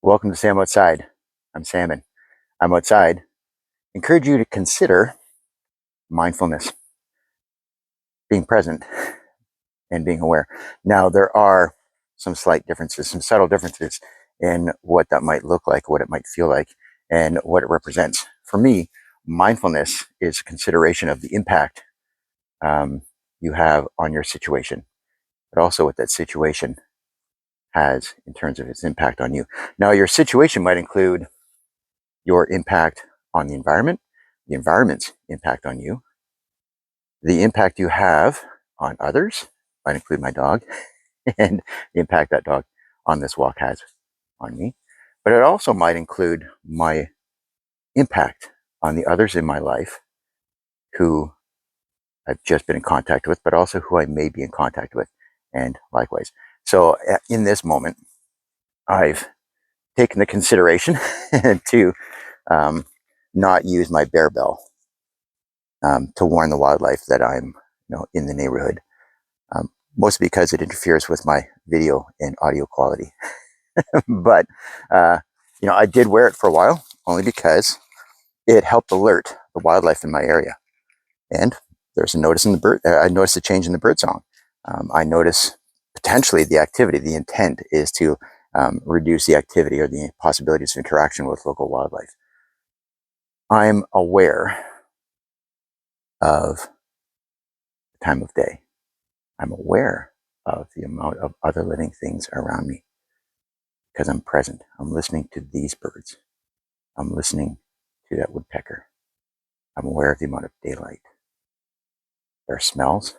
Welcome to Sam Outside. I'm Salmon. I'm outside. Encourage you to consider mindfulness, being present, and being aware. Now, there are some slight differences, some subtle differences in what that might look like, what it might feel like, and what it represents. For me, mindfulness is consideration of the impact you have on your situation, but also what that situation has in terms of its impact on you. Now, your situation might include your impact on the environment's impact on you, the impact you have on others, might include my dog, and the impact that dog on this walk has on me. But it also might include my impact on the others in my life who I've just been in contact with, but also who I may be in contact with, and likewise. So in this moment, I've taken the consideration to not use my bear bell to warn the wildlife that I'm, in the neighborhood. Mostly because it interferes with my video and audio quality. But I did wear it for a while, only because it helped alert the wildlife in my area. And there's a notice in the bird. I noticed a change in the bird song. I notice potentially the activity. The intent is to reduce the activity or the possibilities of interaction with local wildlife. I'm aware of the time of day. I'm aware of the amount of other living things around me because I'm present. I'm listening to these birds. I'm listening to that woodpecker. I'm aware of the amount of daylight. There are smells,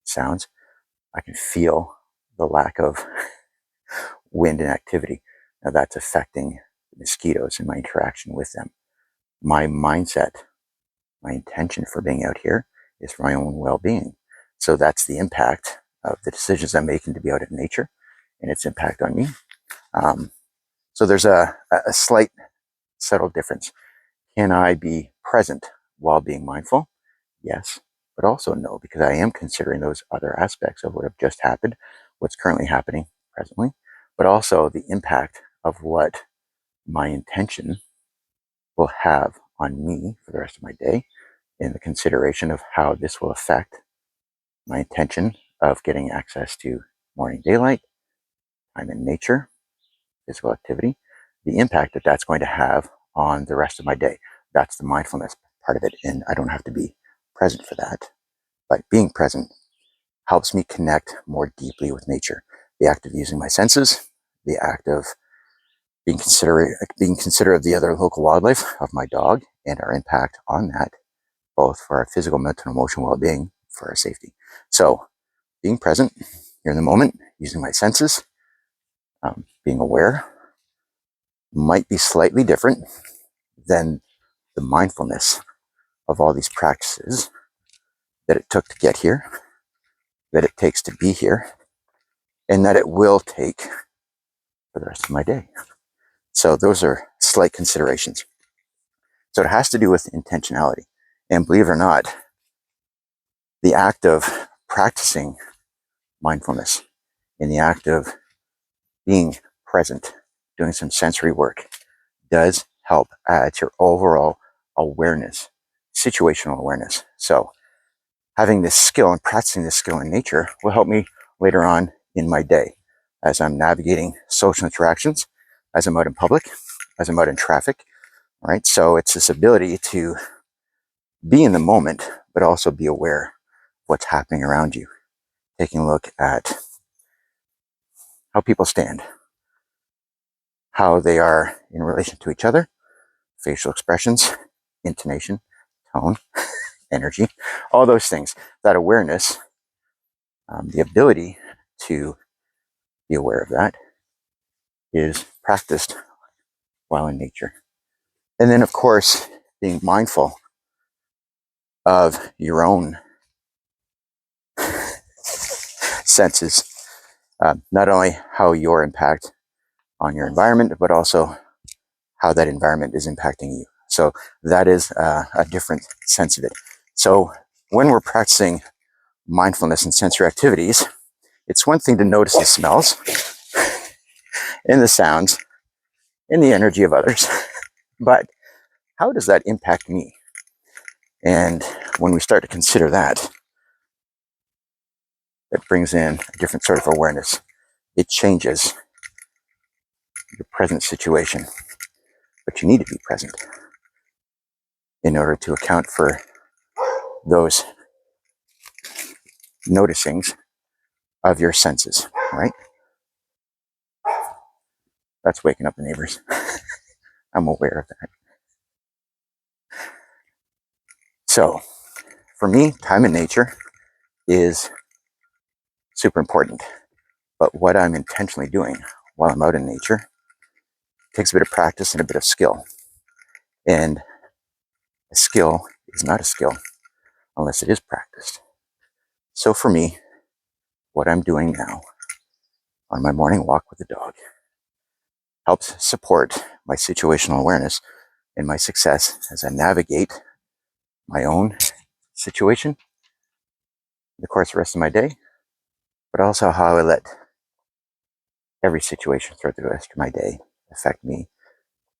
sounds. I can feel the lack of wind and activity. Now that's affecting the mosquitoes and my interaction with them. My mindset, my intention for being out here is for my own well-being. So that's the impact of the decisions I'm making to be out in nature and its impact on me. So there's a slight subtle difference. Can I be present while being mindful? Yes, but also no, because I am considering those other aspects of what have just happened, what's currently happening presently, but also the impact of what my intention will have on me for the rest of my day, in the consideration of how this will affect my intention of getting access to morning daylight, time in nature, physical activity, the impact that that's going to have on the rest of my day. That's the mindfulness part of it. And I don't have to be present for that. But being present helps me connect more deeply with nature. The act of using my senses, the act of being considerate of the other local wildlife, of my dog, and our impact on that, both for our physical, mental, and emotional well-being, for our safety. So being present here in the moment, using my senses, being aware, might be slightly different than the mindfulness of all these practices that it took to get here, that it takes to be here, and that it will take for the rest of my day. So those are slight considerations. So it has to do with intentionality. And believe it or not, the act of practicing mindfulness, in the act of being present, doing some sensory work, does help add to your overall awareness, situational awareness. So having this skill and practicing this skill in nature will help me later on in my day as I'm navigating social interactions, as I'm out in public, as I'm out in traffic, right? So it's this ability to be in the moment, but also be aware of what's happening around you. Taking a look at how people stand, how they are in relation to each other, facial expressions, intonation, tone, energy, all those things. That awareness, the ability to be aware of that, is practiced while in nature. And then, of course, being mindful of your own senses, not only how your impact on your environment, but also how that environment is impacting you. So that is a different sense of it. So when we're practicing mindfulness and sensory activities, it's one thing to notice the smells and the sounds in the energy of others. But how does that impact me? And when we start to consider that, that brings in a different sort of awareness. It changes your present situation, but you need to be present in order to account for those noticings of your senses, right? That's waking up the neighbors. I'm aware of that. So, for me, time in nature is super important. But what I'm intentionally doing while I'm out in nature takes a bit of practice and a bit of skill. And a skill is not a skill unless it is practiced. So for me, what I'm doing now on my morning walk with the dog helps support my situational awareness and my success as I navigate my own situation, the course of the rest of my day, but also how I let every situation throughout the rest of my day affect me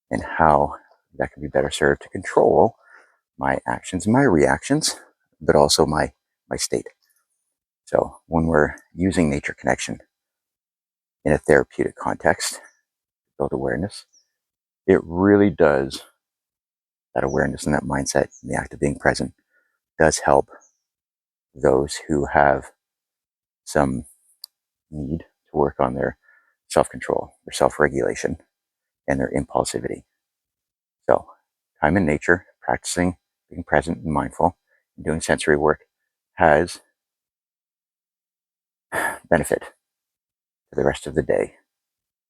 and how that can be better served to control my actions and my reactions, but also my state. So when we're using nature connection in a therapeutic context, build awareness, it really does, that awareness and that mindset and the act of being present does help those who have some need to work on their self-control, their self-regulation, and their impulsivity. So time in nature, practicing being present and mindful, and doing sensory work has benefit for the rest of the day.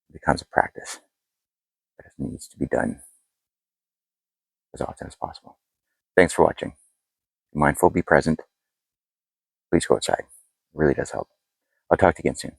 It becomes a practice, but it needs to be done as often as possible. Thanks for watching. Be mindful, be present. Please go outside. It really does help. I'll talk to you again soon.